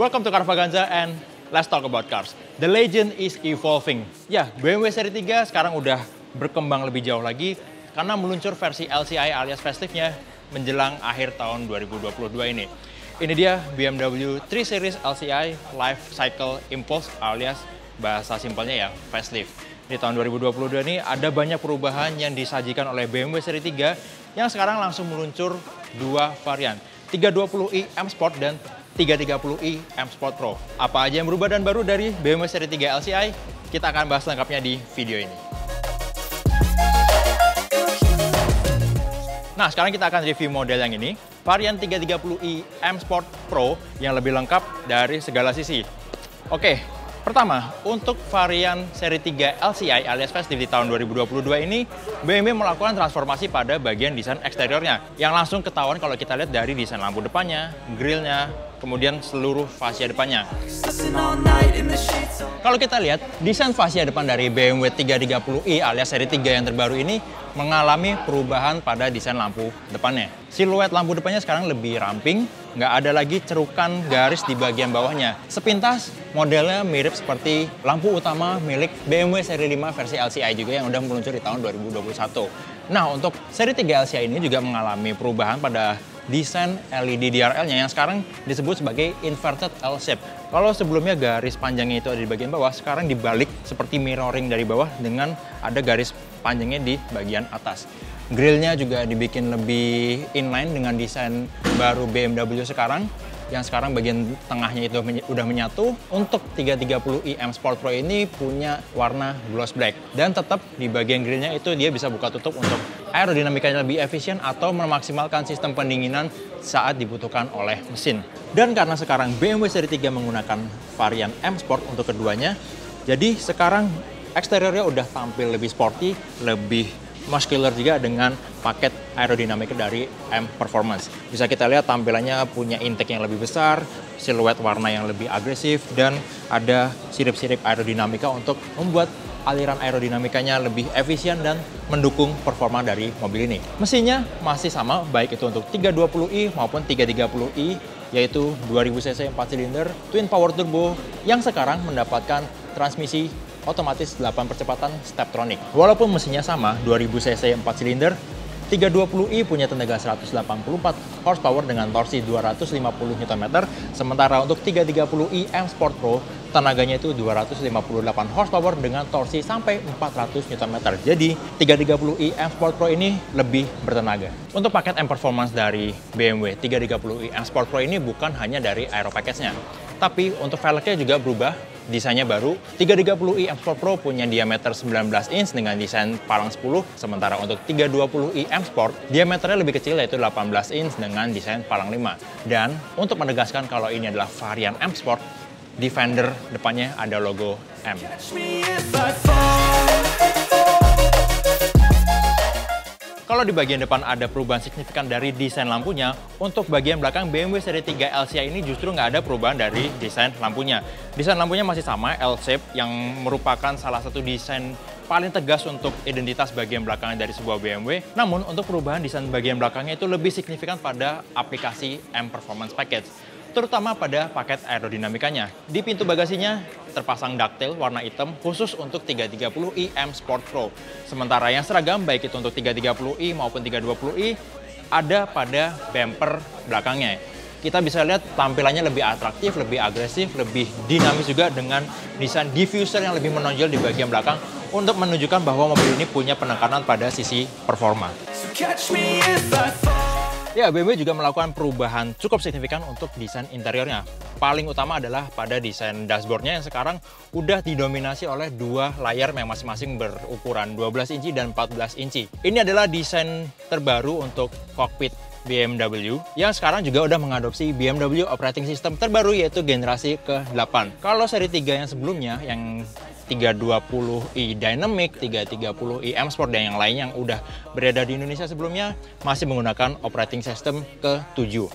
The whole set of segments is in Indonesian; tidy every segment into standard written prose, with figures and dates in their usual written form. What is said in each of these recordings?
Welcome to Carvaganza and let's talk about cars. The legend is evolving. Ya, BMW seri 3 sekarang udah berkembang lebih jauh lagi karena meluncur versi LCI alias facelift-nya menjelang akhir tahun 2022 ini. Ini dia BMW 3 Series LCI Life Cycle Impulse alias bahasa simpelnya ya facelift. Di tahun 2022 ini ada banyak perubahan yang disajikan oleh BMW seri 3 yang sekarang langsung meluncur dua varian, 320i M Sport dan 330i M Sport Pro. Apa aja yang berubah dan baru dari BMW seri 3 LCI? Kita akan bahas lengkapnya di video ini. Nah, sekarang kita akan review model yang ini, varian 330i M Sport Pro yang lebih lengkap dari segala sisi. Oke, pertama, untuk varian seri 3 LCI alias facelift di tahun 2022 ini, BMW melakukan transformasi pada bagian desain eksteriornya, yang langsung ketahuan kalau kita lihat dari desain lampu depannya, grillnya, kemudian seluruh fascia depannya. Kalau kita lihat, desain fascia depan dari BMW 330i alias seri 3 yang terbaru ini mengalami perubahan pada desain lampu depannya. Siluet lampu depannya sekarang lebih ramping, nggak ada lagi cerukan garis di bagian bawahnya. Sepintas, modelnya mirip seperti lampu utama milik BMW seri 5 versi LCI juga yang udah meluncur di tahun 2021. Nah, untuk seri 3 LCI ini juga mengalami perubahan pada desain LED DRL-nya yang sekarang disebut sebagai inverted L-shape. Kalau sebelumnya garis panjangnya itu ada di bagian bawah, sekarang dibalik seperti mirroring dari bawah dengan ada garis panjangnya di bagian atas. Grillnya juga dibikin lebih inline dengan desain baru BMW sekarang, yang sekarang bagian tengahnya itu udah menyatu. Untuk 330i M Sport Pro ini punya warna gloss black. Dan tetap di bagian grillnya itu dia bisa buka tutup untuk aerodinamikanya lebih efisien atau memaksimalkan sistem pendinginan saat dibutuhkan oleh mesin. Dan karena sekarang BMW seri 3 menggunakan varian M Sport untuk keduanya, jadi sekarang eksteriornya udah tampil lebih sporty, lebih muscular juga dengan paket aerodinamika dari M Performance. Bisa kita lihat tampilannya punya intake yang lebih besar, siluet warna yang lebih agresif, dan ada sirip-sirip aerodinamika untuk membuat aliran aerodinamikanya lebih efisien dan mendukung performa dari mobil ini. Mesinnya masih sama, baik itu untuk 320i maupun 330i, yaitu 2000 cc 4 silinder twin power turbo yang sekarang mendapatkan transmisi otomatis 8 percepatan Steptronic. Walaupun mesinnya sama, 2000 cc 4 silinder, 320i punya tenaga 184 horsepower dengan torsi 250 Nm, sementara untuk 330i M Sport Pro, tenaganya itu 258 horsepower dengan torsi sampai 400 Nm. Jadi, 330i M Sport Pro ini lebih bertenaga. Untuk paket M Performance dari BMW 330i M Sport Pro ini bukan hanya dari aero package-nya, tapi untuk velgnya juga berubah. Desainnya baru, 330i M Sport Pro punya diameter 19 inch dengan desain palang 10, sementara untuk 320i M Sport, diameternya lebih kecil yaitu 18 inch dengan desain palang 5. Dan untuk menegaskan kalau ini adalah varian M Sport, di fender depannya ada logo M. Kalau di bagian depan ada perubahan signifikan dari desain lampunya, untuk bagian belakang BMW seri 3 LCI ini justru nggak ada perubahan dari desain lampunya. Desain lampunya masih sama, L-shape, yang merupakan salah satu desain paling tegas untuk identitas bagian belakangnya dari sebuah BMW. Namun, untuk perubahan desain bagian belakangnya itu lebih signifikan pada aplikasi M Performance Package, terutama pada paket aerodinamikanya. Di pintu bagasinya terpasang ducktail warna hitam khusus untuk 330i M Sport Pro. Sementara yang seragam baik itu untuk 330i maupun 320i ada pada bumper belakangnya. Kita bisa lihat tampilannya lebih atraktif, lebih agresif, lebih dinamis juga dengan desain diffuser yang lebih menonjol di bagian belakang untuk menunjukkan bahwa mobil ini punya penekanan pada sisi performa. Ya, BMW juga melakukan perubahan cukup signifikan untuk desain interiornya. Paling utama adalah pada desain dashboardnya yang sekarang udah didominasi oleh dua layar yang masing-masing berukuran 12 inci dan 14 inci. Ini adalah desain terbaru untuk kokpit BMW yang sekarang juga udah mengadopsi BMW Operating System terbaru yaitu generasi ke-8. Kalau seri 3 yang sebelumnya yang 320i Dynamic, 330i M Sport dan yang lain yang udah beredar di Indonesia sebelumnya masih menggunakan operating system ke-7.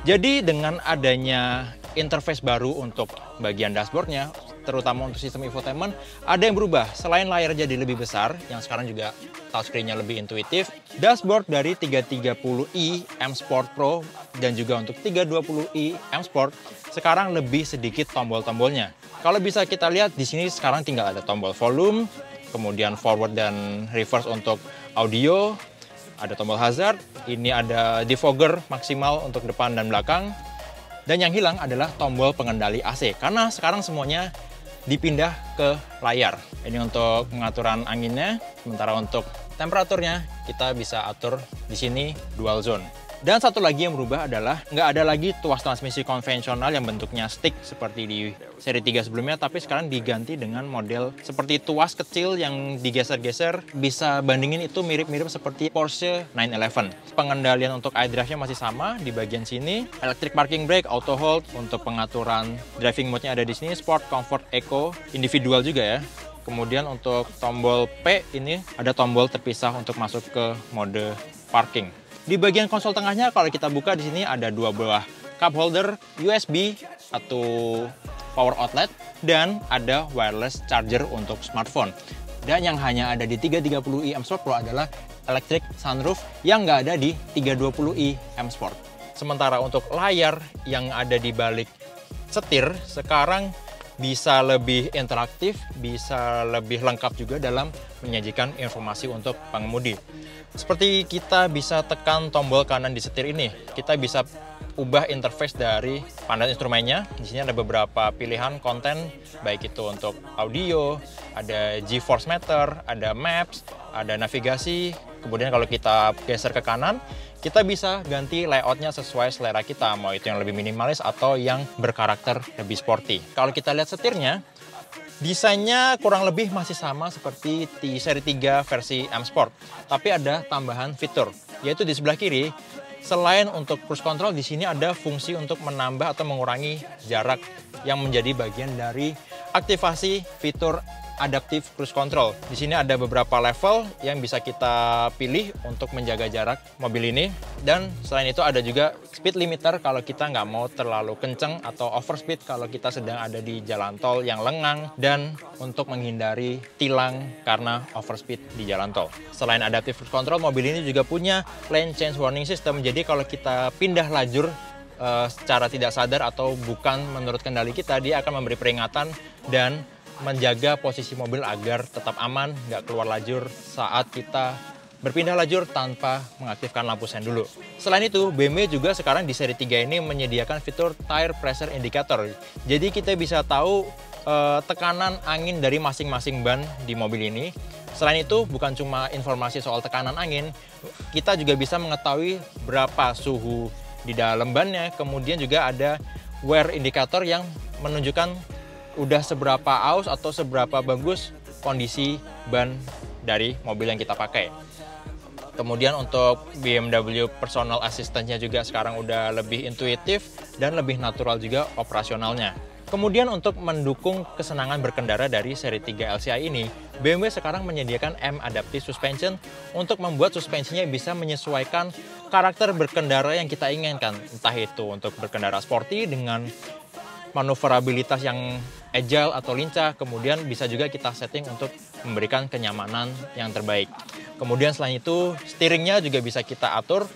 Jadi dengan adanya interface baru untuk bagian dashboardnya, terutama untuk sistem infotainment, ada yang berubah. Selain layar jadi lebih besar, yang sekarang juga touchscreen-nya lebih intuitif, dashboard dari 330i M Sport Pro dan juga untuk 320i M Sport sekarang lebih sedikit tombol-tombolnya. Kalau bisa kita lihat di sini sekarang tinggal ada tombol volume, kemudian forward dan reverse untuk audio, ada tombol hazard, ini ada defogger maksimal untuk depan dan belakang. Dan yang hilang adalah tombol pengendali AC, karena sekarang semuanya dipindah ke layar. Ini untuk pengaturan anginnya, sementara untuk temperaturnya kita bisa atur di sini dual zone. Dan satu lagi yang berubah adalah nggak ada lagi tuas transmisi konvensional yang bentuknya stick seperti di seri 3 sebelumnya, tapi sekarang diganti dengan model seperti tuas kecil yang digeser-geser. Bisa bandingin itu mirip-mirip seperti Porsche 911. Pengendalian untuk iDrive-nya masih sama di bagian sini. Electric parking brake, auto hold, untuk pengaturan driving mode-nya ada di sini, Sport, Comfort, Eco, individual juga ya. Kemudian untuk tombol P ini ada tombol terpisah untuk masuk ke mode parking. Di bagian konsol tengahnya kalau kita buka di sini ada dua buah cup holder USB, satu power outlet, dan ada wireless charger untuk smartphone. Dan yang hanya ada di 330i M Sport Pro adalah electric sunroof yang nggak ada di 320i M Sport. Sementara untuk layar yang ada di balik setir sekarang bisa lebih interaktif, bisa lebih lengkap juga dalam menyajikan informasi untuk pengemudi. Seperti kita bisa tekan tombol kanan di setir ini, kita bisa ubah interface dari panel instrumennya. Di sini ada beberapa pilihan konten, baik itu untuk audio, ada GeForce Meter, ada Maps, ada navigasi. Kemudian kalau kita geser ke kanan, kita bisa ganti layoutnya sesuai selera kita, mau itu yang lebih minimalis atau yang berkarakter lebih sporty. Kalau kita lihat setirnya, desainnya kurang lebih masih sama seperti di seri 3 versi M Sport, tapi ada tambahan fitur, yaitu di sebelah kiri. Selain untuk cruise control, di sini ada fungsi untuk menambah atau mengurangi jarak yang menjadi bagian dari aktivasi fitur adaptive cruise control. Di sini ada beberapa level yang bisa kita pilih untuk menjaga jarak mobil ini. Dan selain itu ada juga speed limiter kalau kita nggak mau terlalu kenceng atau overspeed kalau kita sedang ada di jalan tol yang lengang, dan untuk menghindari tilang karena overspeed di jalan tol. Selain adaptive cruise control, mobil ini juga punya lane change warning system. Jadi kalau kita pindah lajur secara tidak sadar atau bukan menurut kendali kita, dia akan memberi peringatan dan menjaga posisi mobil agar tetap aman, nggak keluar lajur saat kita berpindah lajur tanpa mengaktifkan lampu sen dulu. Selain itu, BMW juga sekarang di seri 3 ini menyediakan fitur tire pressure indicator. Jadi kita bisa tahu tekanan angin dari masing-masing ban di mobil ini. Selain itu, bukan cuma informasi soal tekanan angin, kita juga bisa mengetahui berapa suhu di dalam bannya. Kemudian juga ada wear indicator yang menunjukkan udah seberapa aus atau seberapa bagus kondisi ban dari mobil yang kita pakai. Kemudian untuk BMW Personal Assistant-nya juga sekarang udah lebih intuitif dan lebih natural juga operasionalnya. Kemudian untuk mendukung kesenangan berkendara dari seri 3 LCI ini, BMW sekarang menyediakan M Adaptive Suspension untuk membuat suspensinya bisa menyesuaikan karakter berkendara yang kita inginkan. Entah itu untuk berkendara sporty dengan manuverabilitas yang agile atau lincah, kemudian bisa juga kita setting untuk memberikan kenyamanan yang terbaik. Kemudian selain itu, steeringnya juga bisa kita atur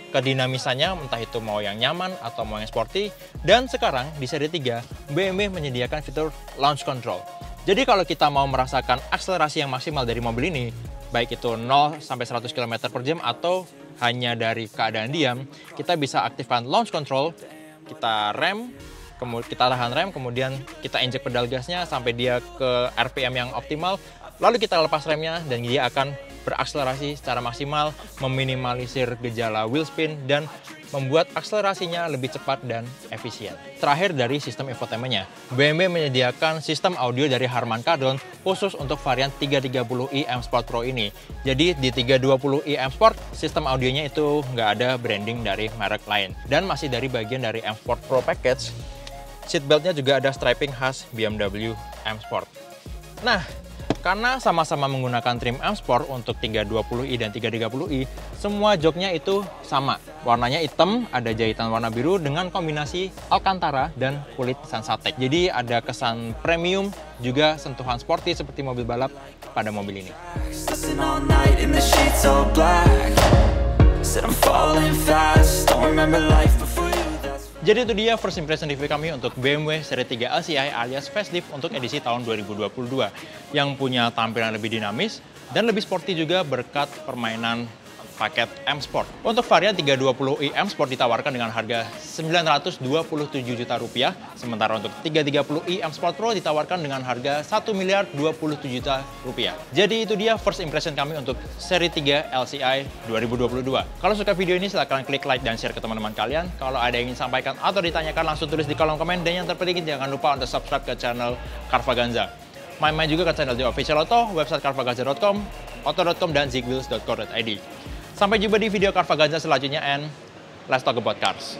kedinamisannya, entah itu mau yang nyaman atau mau yang sporty. Dan sekarang di seri 3, BMW menyediakan fitur launch control. Jadi kalau kita mau merasakan akselerasi yang maksimal dari mobil ini, baik itu 0 sampai 100 km per jam atau hanya dari keadaan diam, kita bisa aktifkan launch control, kita rem, kita tahan rem, kemudian kita injek pedal gasnya sampai dia ke RPM yang optimal, lalu kita lepas remnya dan dia akan berakselerasi secara maksimal, meminimalisir gejala wheel spin, dan membuat akselerasinya lebih cepat dan efisien. Terakhir dari sistem infotainmentnya, BMW menyediakan sistem audio dari Harman Kardon khusus untuk varian 330i M Sport Pro ini. Jadi di 320i M Sport, sistem audionya itu nggak ada branding dari merek lain. Dan masih dari bagian dari M Sport Pro Package, seatbeltnya juga ada striping khas BMW M Sport. Nah, Karena sama-sama menggunakan trim M Sport untuk 320i dan 330i, semua joknya itu sama. Warnanya hitam, ada jahitan warna biru dengan kombinasi Alcantara dan kulit Sansatek. Jadi ada kesan premium, juga sentuhan sporty seperti mobil balap pada mobil ini. Jadi itu dia first impression review kami untuk BMW Seri 3 LCI alias facelift untuk edisi tahun 2022 yang punya tampilan lebih dinamis dan lebih sporty juga berkat permainan paket M Sport. Untuk varian 320i M Sport ditawarkan dengan harga Rp927 juta, sementara untuk 330i M Sport Pro ditawarkan dengan harga Rp1.027 juta. Jadi itu dia first impression kami untuk Seri 3 LCI 2022. Kalau suka video ini silahkan klik like dan share ke teman-teman kalian. Kalau ada yang ingin sampaikan atau ditanyakan langsung tulis di kolom komen, dan yang terpenting jangan lupa untuk subscribe ke channel Carvaganza. Main-main juga ke channel The Official Auto, website carvaganza.com, auto.com, dan zigwheels.co.id. Sampai jumpa di video Carvaganza selanjutnya, and let's talk about cars.